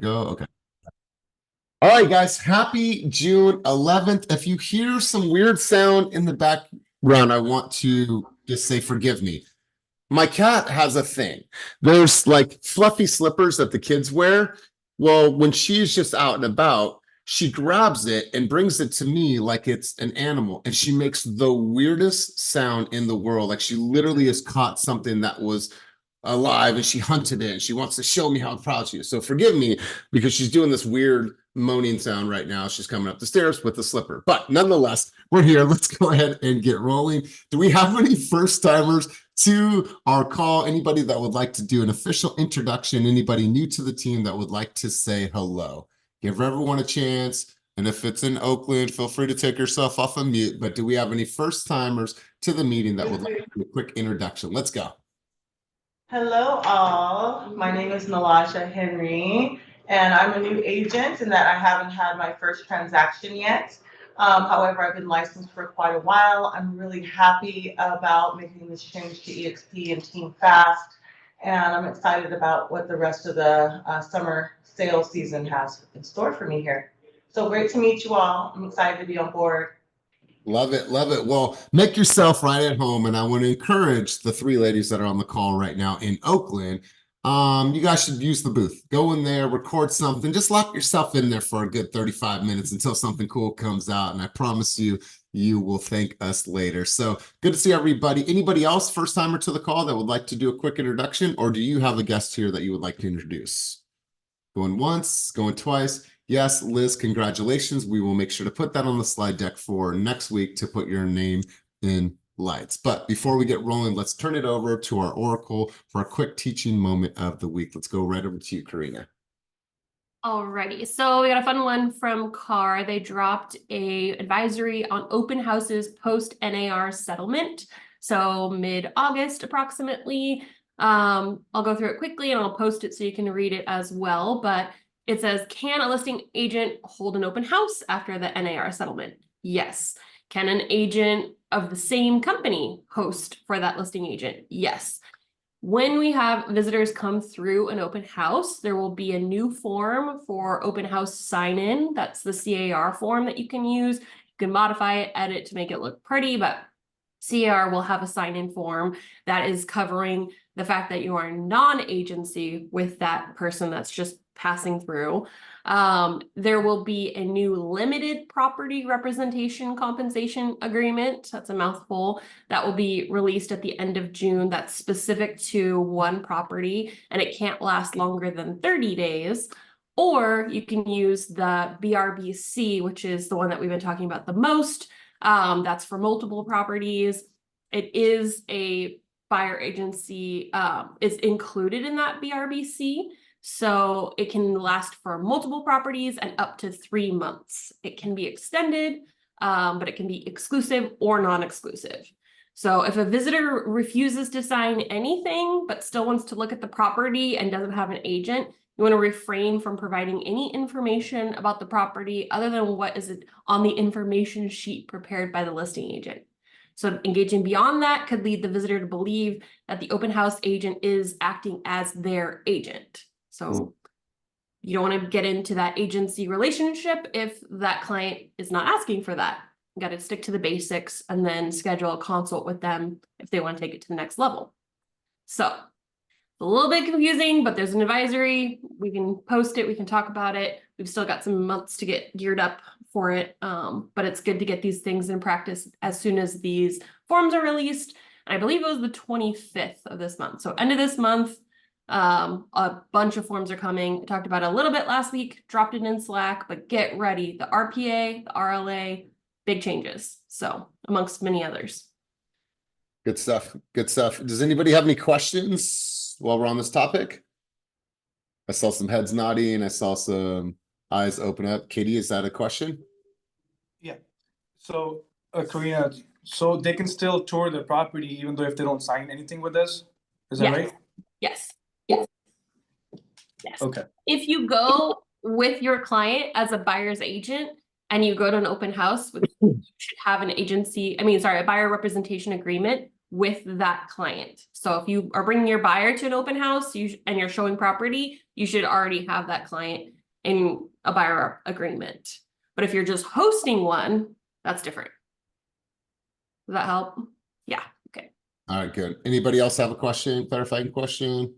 go. Okay. All right, guys. Happy June 11th. If you hear some weird sound in the background, I want to just say forgive me. My cat has a thing. There's like fluffy slippers that the kids wear. Well, when she's just out and about, she grabs it and brings it to me like it's an animal. And she makes the weirdest sound in the world. Like she literally has caught something that was alive and she hunted it and she wants to show me how proud she is. So forgive me because she's doing this weird moaning sound right now. She's coming up the stairs with the slipper. But nonetheless, we're here. Let's go ahead and get rolling. Do we have any first timers to our call? Anybody that would like to do an official introduction? Anybody new to the team that would like to say hello? Give everyone a chance. And if it's in Oakland, feel free to take yourself off of mute. But do we have any first timers to the meeting that would like to do a quick introduction? Let's go. Hello, all. My name is Nalasha Henry, and I'm a new agent in that I haven't had my first transaction yet. However, I've been licensed for quite a while. I'm really happy about making this change to EXP and Team Fast, and I'm excited about what the rest of the summer sales season has in store for me here. So great to meet you all. I'm excited to be on board. Love it, love it. Well, make yourself right at home, and I want to encourage the three ladies that are on the call right now in Oakland. You guys should use the booth. Go in there, record something. Just lock yourself in there for a good 35 minutes until something cool comes out, and I promise you, you will thank us later. So good to see everybody. Anybody else first timer to the call that would like to do a quick introduction, or do you have a guest here that you would like to introduce? Going once, going twice. Yes, Liz, congratulations. We will make sure to put that on the slide deck for next week to put your name in lights. But before we get rolling, let's turn it over to our Oracle for a quick teaching moment of the week. Let's go right over to you, Karina. Alrighty, so we got a fun one from CAR. They dropped a advisory on open houses post NAR settlement. So mid-August approximately. I'll go through it quickly and I'll post it so you can read it as well. But it says, can a listing agent hold an open house after the NAR settlement? Yes. Can an agent of the same company host for that listing agent? Yes. When we have visitors come through an open house, there will be a new form for open house sign-in. That's the CAR form that you can use. You can modify it, edit to make it look pretty, but CAR will have a sign-in form that is covering the fact that you are non-agency with that person that's just passing through. There will be a new limited property representation compensation agreement. That's a mouthful. That will be released at the end of June. That's specific to one property, and it can't last longer than 30 days. Or you can use the BRBC, which is the one that we've been talking about the most. That's for multiple properties. It is a buyer agency, is included in that BRBC. So it can last for multiple properties and up to 3 months. It can be extended, but it can be exclusive or non-exclusive. So if a visitor refuses to sign anything, but still wants to look at the property and doesn't have an agent, you want to refrain from providing any information about the property other than what is on the information sheet prepared by the listing agent. So engaging beyond that could lead the visitor to believe that the open house agent is acting as their agent. So you don't want to get into that agency relationship if that client is not asking for that. You got to stick to the basics and then schedule a consult with them if they want to take it to the next level. So a little bit confusing, but there's an advisory. We can post it. We can talk about it. We've still got some months to get geared up for it. But it's good to get these things in practice as soon as these forms are released. And I believe it was the 25th of this month. So end of this month, a bunch of forms are coming. I talked about it a little bit last week, dropped it in Slack, but get ready. The RPA, the RLA, big changes. So amongst many others. Good stuff. Good stuff. Does anybody have any questions while we're on this topic? I saw some heads nodding. I saw some eyes open up. Katie, is that a question? Yeah. So, Karina, so they can still tour the property even though if they don't sign anything with us? Is that right? Yes. Yes. Yes. Okay. If you go with your client as a buyer's agent and you go to an open house, which you should have an agency, a buyer representation agreement with that client. So if you are bringing your buyer to an open house and you're showing property, you should already have that client in a buyer agreement. But if you're just hosting one, that's different. Does that help? Yeah. Okay. All right, good. Anybody else have a question, clarifying question?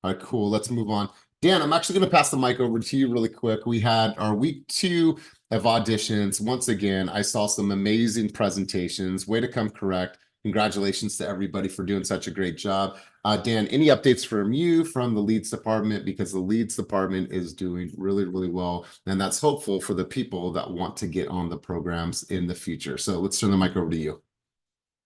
All right, cool. Let's move on. Dan, I'm actually going to pass the mic over to you really quick. We had our week 2 of auditions. Once again, I saw some amazing presentations. Way to come correct. Congratulations to everybody for doing such a great job. Dan, any updates from you from the leads department? Because the leads department is doing really, really well. And that's hopeful for the people that want to get on the programs in the future. So let's turn the mic over to you.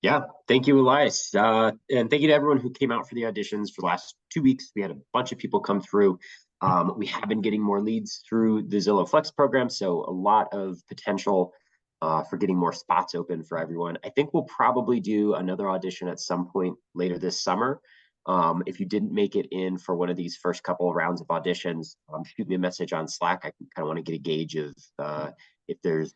Yeah, thank you, Elias. And thank you to everyone who came out for the auditions for the last 2 weeks. We had a bunch of people come through. We have been getting more leads through the Zillow Flex program, so a lot of potential for getting more spots open for everyone. I think we'll probably do another audition at some point later this summer. If you didn't make it in for one of these first couple of rounds of auditions, shoot me a message on Slack. I kind of want to get a gauge of if there's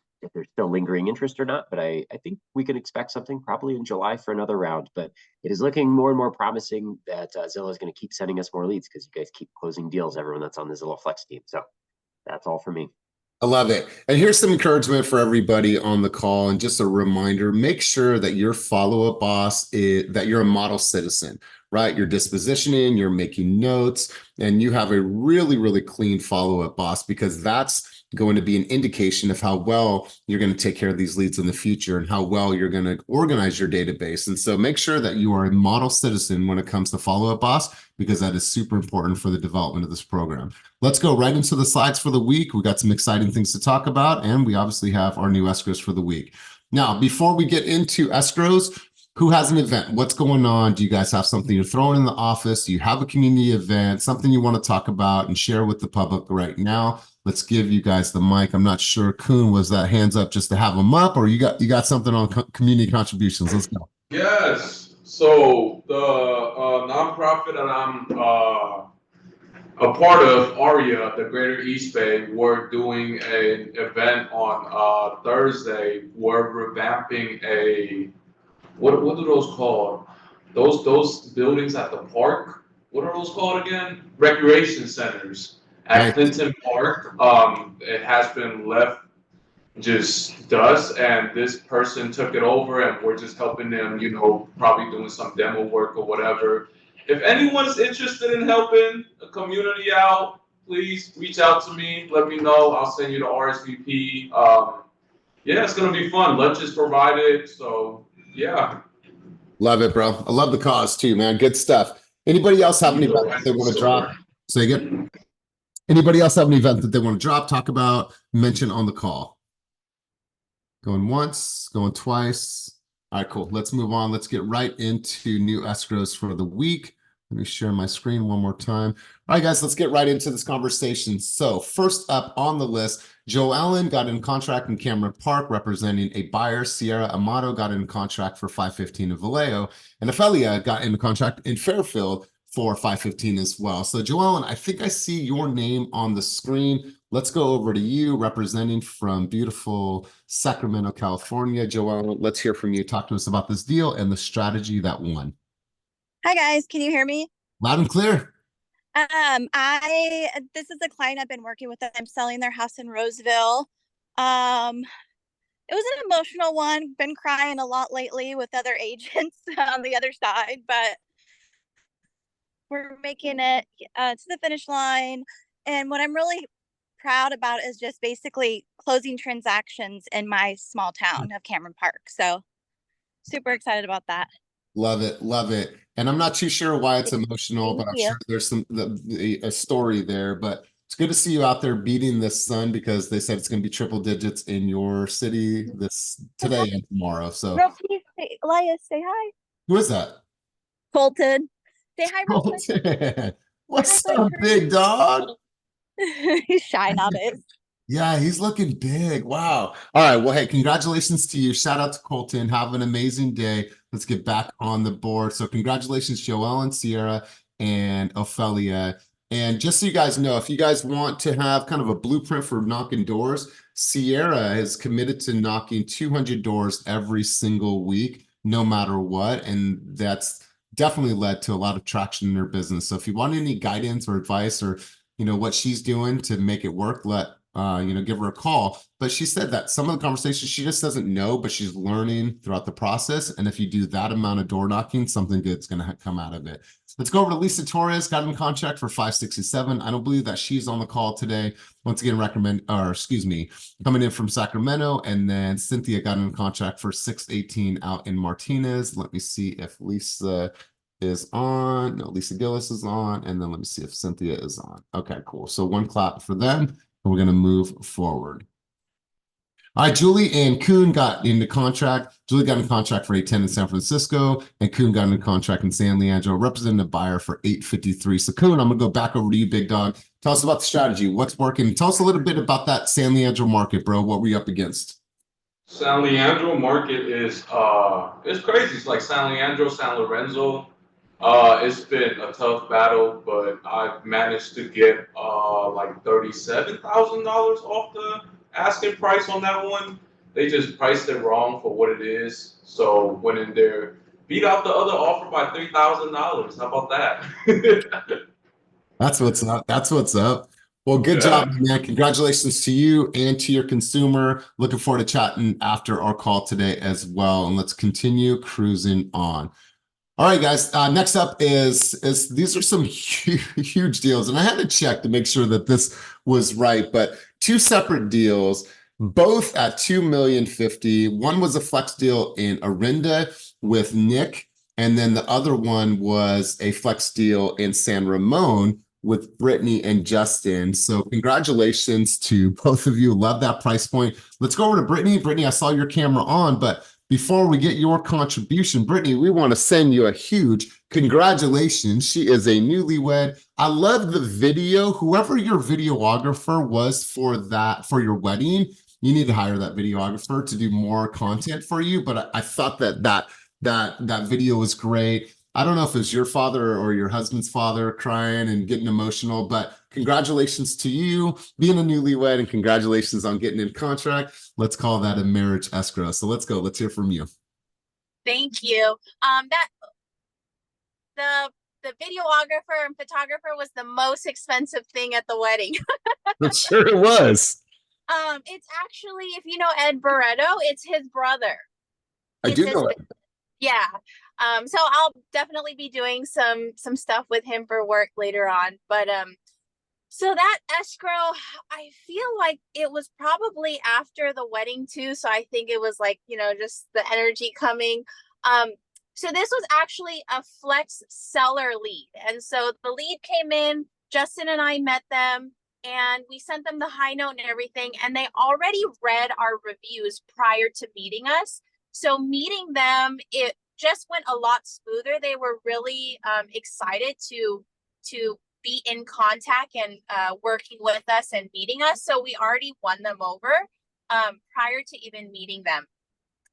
still lingering interest or not, but I think we can expect something probably in July for another round. But it is looking more and more promising that Zillow is going to keep sending us more leads because you guys keep closing deals, everyone that's on the Zillow Flex team. So that's all for me. I love it. And here's some encouragement for everybody on the call. And just a reminder, make sure that your follow-up boss that you're a model citizen, right? You're dispositioning, you're making notes, and you have a really, really clean follow-up boss, because that's going to be an indication of how well you're going to take care of these leads in the future and how well you're going to organize your database. And so make sure that you are a model citizen when it comes to follow-up boss, because that is super important for the development of this program. Let's go right into the slides for the week. We got some exciting things to talk about, and we obviously have our new escrows for the week. Now, before we get into escrows, who has an event? What's going on? Do you guys have something you're throwing in the office? Do you have a community event, something you want to talk about and share with the public right now? Let's give you guys the mic. I'm not sure, Kuhn, was that hands up just to have them up, or you got something on community contributions? Let's go. Yes. So the nonprofit that I'm a part of, ARIA, the Greater East Bay, we're doing an event on Thursday. We're revamping what are those called? Those buildings at the park. What are those called again? Recreation centers at Right. Clinton Park. It has been left just dust, and this person took it over, and we're just helping them, probably doing some demo work or whatever. If anyone's interested in helping a community out, please reach out to me. Let me know. I'll send you the RSVP. Yeah, it's gonna be fun. Lunch is provided, so yeah. Love it, bro. I love the cause too, man. Good stuff. Anybody else have an event that they want to drop? Say again. Anybody else have an event that they want to drop, talk about, mention on the call? Going once, going twice. All right, cool. Let's move on. Let's get right into new escrows for the week. Let me share my screen one more time. All right, guys, let's get right into this conversation. So first up on the list, Joe Allen got in contract in Cameron Park representing a buyer. Sierra Amato got in contract for 515 in Vallejo, and Ophelia got in contract in Fairfield for 515 as well. So Joe Allen, I think I see your name on the screen. Let's go over to you, representing from beautiful Sacramento, California. Joe Allen, let's hear from you. Talk to us about this deal and the strategy that won. Hi guys, can you hear me? Loud and clear. This is a client I've been working with. I'm selling their house in Roseville. It was an emotional one. Been crying a lot lately with other agents on the other side, but we're making it to the finish line. And what I'm really proud about is just basically closing transactions in my small town of Cameron Park. So super excited about that. Love it. Love it. And I'm not too sure why it's emotional, but I'm sure there's a story there. But it's good to see you out there beating this sun, because they said it's going to be triple digits in your city today and tomorrow. So Elias, say hi. who is that? Colton. Say hi real quick. Colton. What's up, big dog? He's shy nowadays. Yeah, he's looking big. Wow. All right. Well, hey, congratulations to you. Shout out to Colton. Have an amazing day. Let's get back on the board. So congratulations, Joelle and Sierra and Ophelia. And just so you guys know, if you guys want to have kind of a blueprint for knocking doors, Sierra is committed to knocking 200 doors every single week. no matter what. And that's definitely led to a lot of traction in her business. So if you want any guidance or advice or, what she's doing to make it work, give her a call. But she said that some of the conversations she just doesn't know, but she's learning throughout the process. And if you do that amount of door knocking, something good's going to come out of it. Let's go over to Lisa Torres, got in contract for 567. I don't believe that she's on the call today. Once again, coming in from Sacramento. And then Cynthia got in contract for 618 out in Martinez. Let me see if Lisa is on. No, Lisa Gillis is on. And then let me see if Cynthia is on. Okay, cool. So one clap for them. And we're going to move forward. All right, Julie and Kuhn got into contract. Julie got in contract for 810 in San Francisco, and Kuhn got into contract in San Leandro, representing a buyer for 853. So Kuhn, I'm gonna go back over to you, big dog. Tell us about the strategy. What's working? Tell us a little bit about that San Leandro market, bro. What were you up against? San Leandro market is it's crazy. It's like San Leandro, San Lorenzo. It's been a tough battle, but I've managed to get like $37,000 off the asking price on that one. They just priced it wrong for what it is. So went in there, beat out the other offer by $3,000. How about that? That's what's up. That's what's up. Well, good Yeah. job, man. Congratulations to you and to your consumer. Looking forward to chatting after our call today as well. And let's continue cruising on. All right, guys. Next up is these are some huge deals, and I had to check to make sure that this was right. But two separate deals, both at $2,050,000. One was a flex deal in Orinda with Nick, and then the other one was a flex deal in San Ramon with Brittany and Justin. So congratulations to both of you. Love that price point. Let's go over to Brittany. Brittany, I saw your camera on, but before we get your contribution, Brittany, we want to send you a huge congratulations. She is a newlywed. I love the video. Whoever your videographer was for your wedding, you need to hire that videographer to do more content for you. But I thought that video was great. I don't know if it's your father or your husband's father crying and getting emotional, but congratulations to you being a newlywed and congratulations on getting in contract. Let's call that a marriage escrow. So let's go. Let's hear from you. Thank you. The videographer and photographer was the most expensive thing at the wedding. I'm sure it was. It's actually, if you know Ed Barreto, it's his brother. I do know it. Yeah. So I'll definitely be doing some stuff with him for work later on. But so that escrow, I feel like it was probably after the wedding too. So I think it was like, just the energy coming. So this was actually a flex seller lead. And so the lead came in, Justin and I met them, and we sent them the high note and everything. And they already read our reviews prior to meeting us. So meeting them, it just went a lot smoother. They were really excited to be in contact and working with us and meeting us. So we already won them over prior to even meeting them.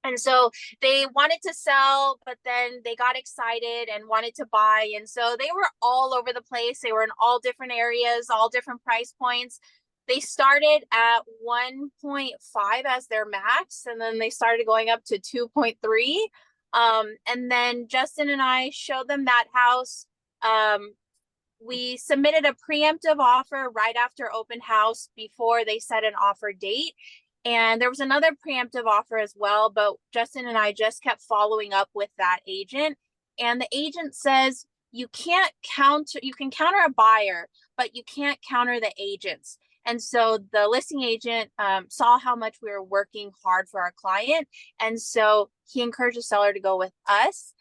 And so they wanted to sell, but then they got excited and wanted to buy. And so they were all over the place. They were in all different areas, all different price points. They started at 1.5 as their max, and then they started going up to 2.3. And then Justin and I showed them that house. We submitted a preemptive offer right after open house before they set an offer date. And there was another preemptive offer as well, but Justin and I just kept following up with that agent. And the agent says, you can counter a buyer, but you can't counter the agents. And so the listing agent saw how much we were working hard for our client. And so he encouraged the seller to go with us.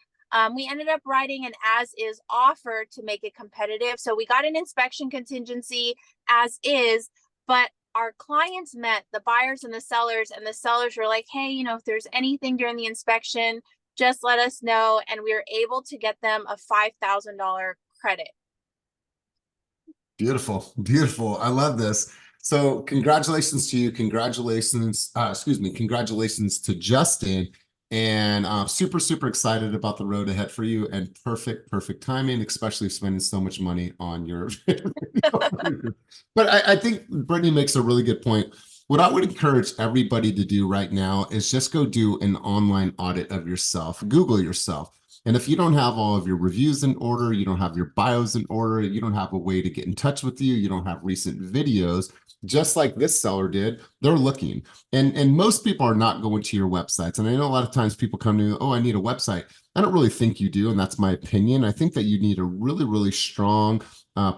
We ended up writing an as-is offer to make it competitive. So we got an inspection contingency as is, but our clients met the buyers and the sellers were like, hey, if there's anything during the inspection, just let us know. And we were able to get them a $5,000 credit. Beautiful. Beautiful. I love this. So congratulations to you. Congratulations to Justin. And I'm super, super excited about the road ahead for you, and perfect timing, especially spending so much money on your But I think Brittany makes a really good point. what I would encourage everybody to do right now is just go do an online audit of yourself. Google yourself. And if you don't have all of your reviews in order, you don't have your bios in order, you don't have a way to get in touch with you, you don't have recent videos, just like this seller did, they're looking. And most people are not going to your websites. And I know a lot of times people come to me, oh, I need a website. I don't really think you do, and that's my opinion. I think that you need a really, really strong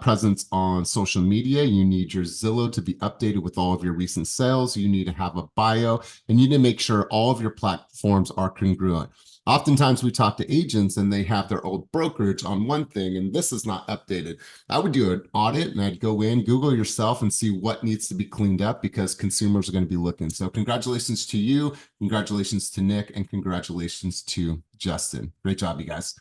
presence on social media. You need your Zillow to be updated with all of your recent sales. You need to have a bio, and you need to make sure all of your platforms are congruent. Oftentimes we talk to agents and they have their old brokerage on one thing and this is not updated. I would do an audit and I'd go in, Google yourself and see what needs to be cleaned up because consumers are going to be looking. So congratulations to you, congratulations to Nick, and congratulations to Justin. Great job, you guys.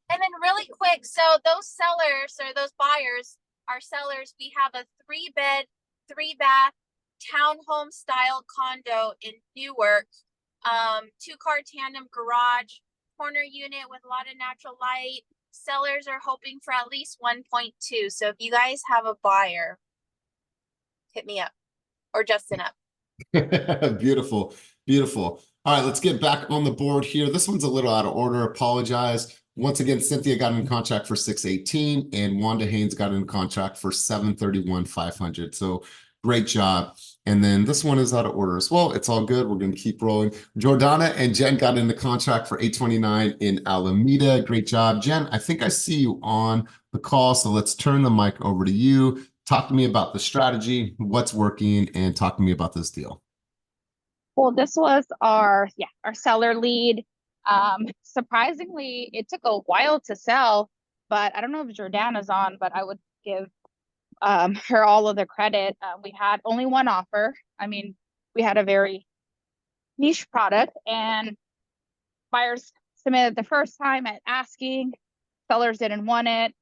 And then really quick, so those sellers or those buyers are sellers. We have a 3-bed, 3-bath townhome style condo in Newark. 2-car tandem garage, corner unit with a lot of natural light. Sellers are hoping for at least 1.2. So if you guys have a buyer, hit me up or Justin up. Beautiful, beautiful. All right, let's get back on the board here. This one's a little out of order. Apologize. Once again, Cynthia got in contract for 618 and Wanda Haynes got in contract for 731,500. So great job. And then this one is out of order as well. It's all good. We're going to keep rolling. Jordana and Jen got into contract for 829 in Alameda. Great job. Jen, I think I see you on the call. So let's turn the mic over to you. Talk to me about the strategy, what's working, and talk to me about this deal. Well, this was our seller lead. Surprisingly, it took a while to sell, but I don't know if Jordana's on, but I would give her all of the credit. We had only one offer. I mean, we had a very niche product and buyers submitted the first time at asking, sellers didn't want it.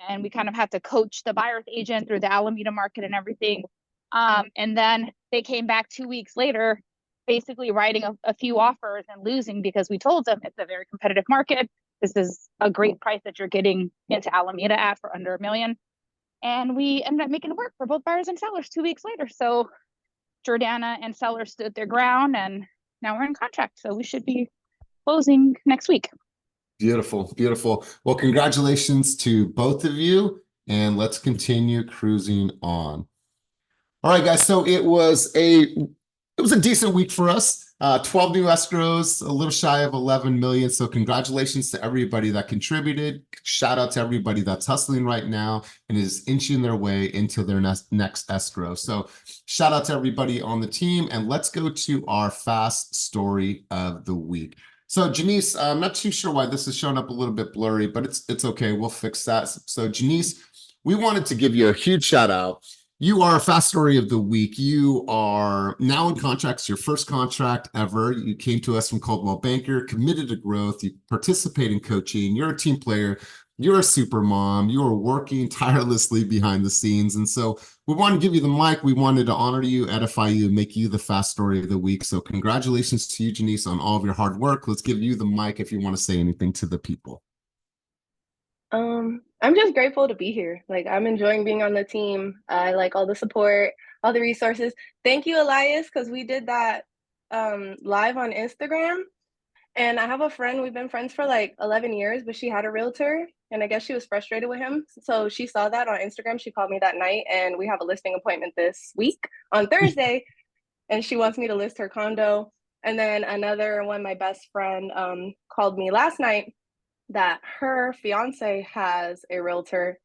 And we kind of had to coach the buyer's agent through the Alameda market and everything. And then they came back 2 weeks later, basically writing a few offers and losing because we told them it's a very competitive market. This is a great price that you're getting into Alameda at for under $1 million. And we ended up making it work for both buyers and sellers 2 weeks later. So Jordana and seller stood their ground and now we're in contract. So we should be closing next week. Beautiful, beautiful. Well, congratulations to both of you. And let's continue cruising on. All right, guys. So it was a decent week for us. 12 new escrows, a little shy of 11 million. So congratulations to everybody that contributed. Shout out to everybody that's hustling right now and is inching their way into their next escrow. So shout out to everybody on the team. And let's go to our fast story of the week. So Janice, I'm not too sure why this is showing up a little bit blurry, but it's okay. We'll fix that. So Janice, we wanted to give you a huge shout out. You are a fast story of the week. You are now in contracts, your first contract ever. You came to us from Coldwell Banker, committed to growth. You participate in coaching. You're a team player. You're a super mom. You are working tirelessly behind the scenes. And so we wanted to give you the mic. We wanted to honor you, edify you, and make you the fast story of the week. So congratulations to you, Janice, on all of your hard work. Let's give you the mic if you want to say anything to the people. I'm just grateful to be here. Like, I'm enjoying being on the team. I like all the support, all the resources. Thank you, Elias, because we did that live on Instagram. And I have a friend, we've been friends for like 11 years, but she had a realtor and I guess she was frustrated with him. So she saw that on Instagram. She called me that night and we have a listing appointment this week on Thursday. And she wants me to list her condo. And then another one, my best friend called me last night that her fiance has a realtor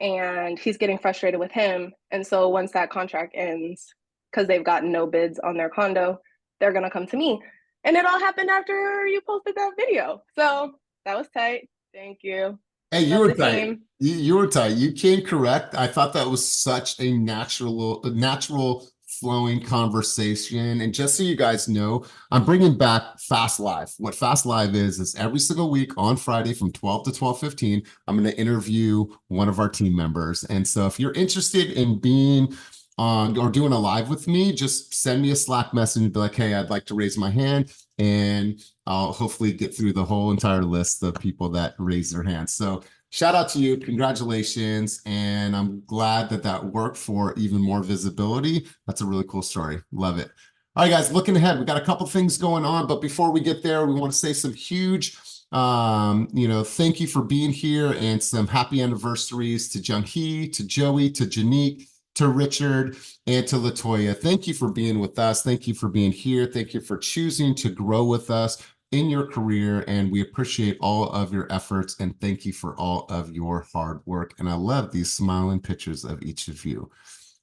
and he's getting frustrated with him. And so once that contract ends, because they've gotten no bids on their condo, they're going to come to me. And it all happened after you posted that video. So that was tight. Thank you. Hey, you were tight. You were tight. You came correct. I thought that was such a natural flowing conversation. And just so you guys know, I'm bringing back Fast Live. What Fast Live is every single week on Friday from 12 to 12:15, I'm going to interview one of our team members. And so if you're interested in being on or doing a live with me, just send me a Slack message and be like, hey, I'd like to raise my hand. And I'll hopefully get through the whole entire list of people that raise their hands. So shout out to you. Congratulations. And I'm glad that that worked for even more visibility. That's a really cool story. Love it. All right, guys, looking ahead, we got a couple things going on, but before we get there, we want to say some huge, thank you for being here and some happy anniversaries to Jung-hee, to Joey, to Janique, to Richard, and to Latoya. Thank you for being with us. Thank you for being here. Thank you for choosing to grow with us in your career, and we appreciate all of your efforts, and thank you for all of your hard work. And I love these smiling pictures of each of you.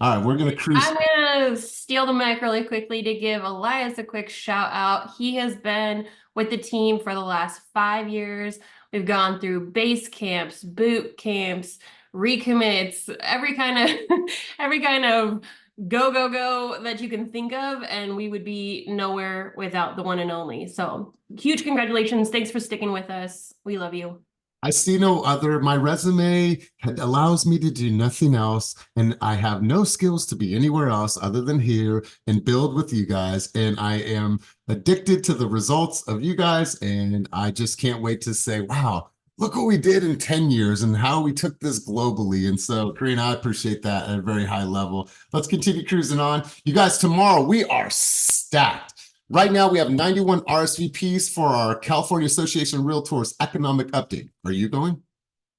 All right, we're going to cruise. I'm going to steal the mic really quickly to give Elias a quick shout out. He has been with the team for the last 5 years. We've gone through base camps, boot camps, recommits, every kind of go that you can think of, and we would be nowhere without the one and only. So huge congratulations. Thanks for sticking with us. We love you. I see no other. My resume allows me to do nothing else, and I have no skills to be anywhere else other than here and build with you guys. And I am addicted to the results of you guys, and I just can't wait to say, wow, look what we did in 10 years and how we took this globally. And so, Karina, I appreciate that at a very high level. Let's continue cruising on. You guys, tomorrow we are stacked. Right now, we have 91 RSVPs for our California Association of Realtors Economic Update. Are you going?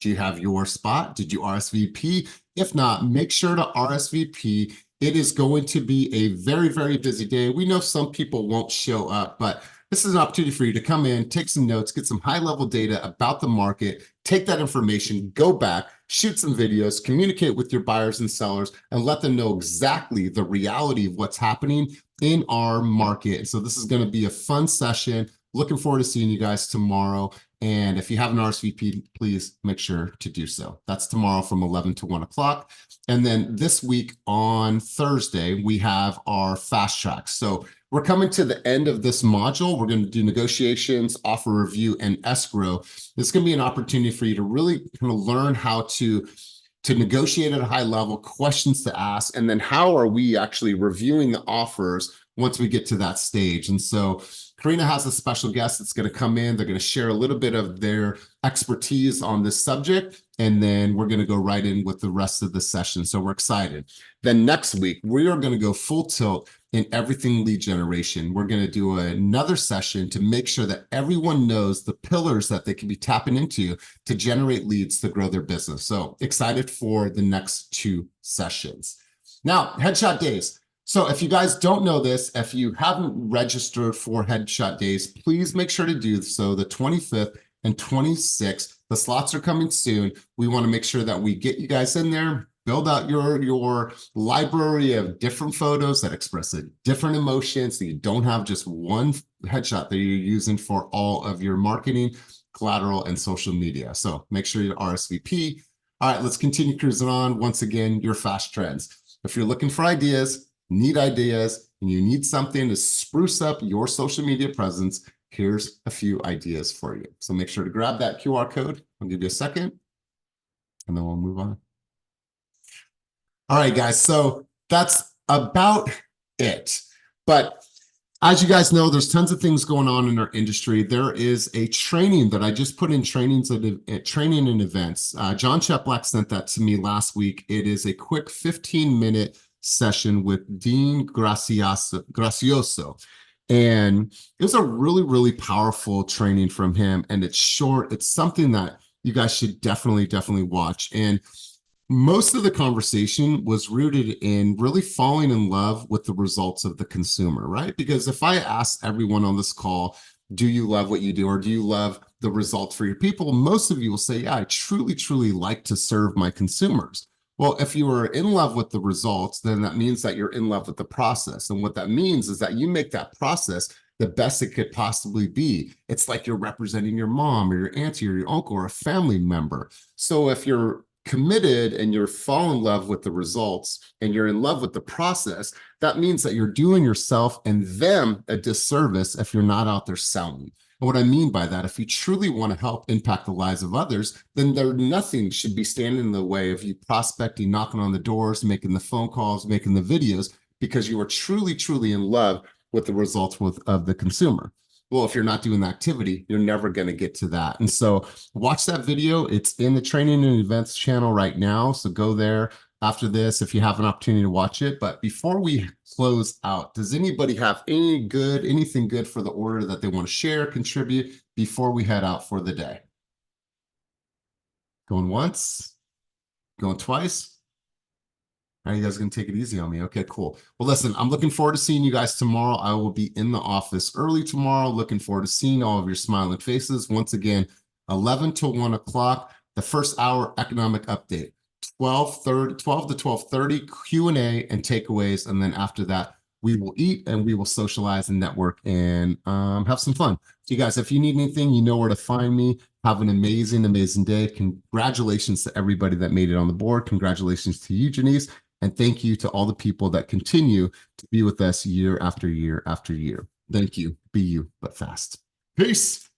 Do you have your spot? Did you RSVP? If not, make sure to RSVP. It is going to be a very, very busy day. We know some people won't show up, but this is an opportunity for you to come in, take some notes, get some high-level data about the market, take that information, go back, shoot some videos, communicate with your buyers and sellers, and let them know exactly the reality of what's happening in our market. So this is going to be a fun session. Looking forward to seeing you guys tomorrow. And if you have an RSVP, please make sure to do so. That's tomorrow from 11 to 1 o'clock. And then this week on Thursday, we have our fast track. So we're coming to the end of this module. We're going to do negotiations, offer review, and escrow. It's going to be an opportunity for you to really kind of learn how to negotiate at a high level, questions to ask, and then how are we actually reviewing the offers once we get to that stage. And so Karina has a special guest that's going to come in. They're going to share a little bit of their expertise on this subject, and then we're going to go right in with the rest of the session. So we're excited. Then next week, we are going to go full tilt in everything lead generation. We're going to do another session to make sure that everyone knows the pillars that they can be tapping into to generate leads to grow their business. So excited for the next 2 sessions. Now, headshot days. So if you guys don't know this, if you haven't registered for headshot days, please make sure to do so. The 25th and 26th, the slots are coming soon. We want to make sure that we get you guys in there, build out your library of different photos that express a different emotion, so you don't have just one headshot that you're using for all of your marketing, collateral, and social media. So make sure you RSVP. All right, let's continue cruising on. Once again, your fast trends. If you're looking for ideas, need ideas, and you need something to spruce up your social media presence, here's a few ideas for you. So make sure to grab that QR code. I'll give you a second, and then we'll move on. All right, guys, so that's about it. But as you guys know, there's tons of things going on in our industry. There is a training that I just put in training and events. John Cheplack sent that to me last week. It is a quick 15-minute session with Dean Gracioso. And it was a really, really powerful training from him. And it's short. It's something that you guys should definitely watch. And most of the conversation was rooted in really falling in love with the results of the consumer, right? Because if I ask everyone on this call, do you love what you do, or do you love the results for your people? Most of you will say, yeah, I truly like to serve my consumers. Well, if you are in love with the results, then that means that you're in love with the process. And what that means is that you make that process the best it could possibly be. It's like you're representing your mom or your auntie or your uncle or a family member. So if you're committed and you're fall in love with the results and you're in love with the process, that means that you're doing yourself and them a disservice if you're not out there selling. And what I mean by that, if you truly want to help impact the lives of others, then nothing should be standing in the way of you prospecting, knocking on the doors, making the phone calls, making the videos, because you are truly in love with the results of the consumer. Well, if you're not doing the activity, you're never going to get to that. And so watch that video. It's in the training and events channel right now. So go there after this if you have an opportunity to watch it. But before we close out, does anybody have anything good for the order that they want to share, contribute before we head out for the day? Going once, going twice. Are you guys going to take it easy on me? Okay, cool. Well, listen, I'm looking forward to seeing you guys tomorrow. I will be in the office early tomorrow. Looking forward to seeing all of your smiling faces. Once again, 11 to 1 o'clock, the first hour economic update, 12 to 12:30 Q&A and takeaways. And then after that, we will eat and we will socialize and network and have some fun. So you guys, if you need anything, you know where to find me. Have an amazing, amazing day. Congratulations to everybody that made it on the board. Congratulations to you, Janice. And thank you to all the people that continue to be with us year after year after year. Thank you. Be you, but fast. Peace.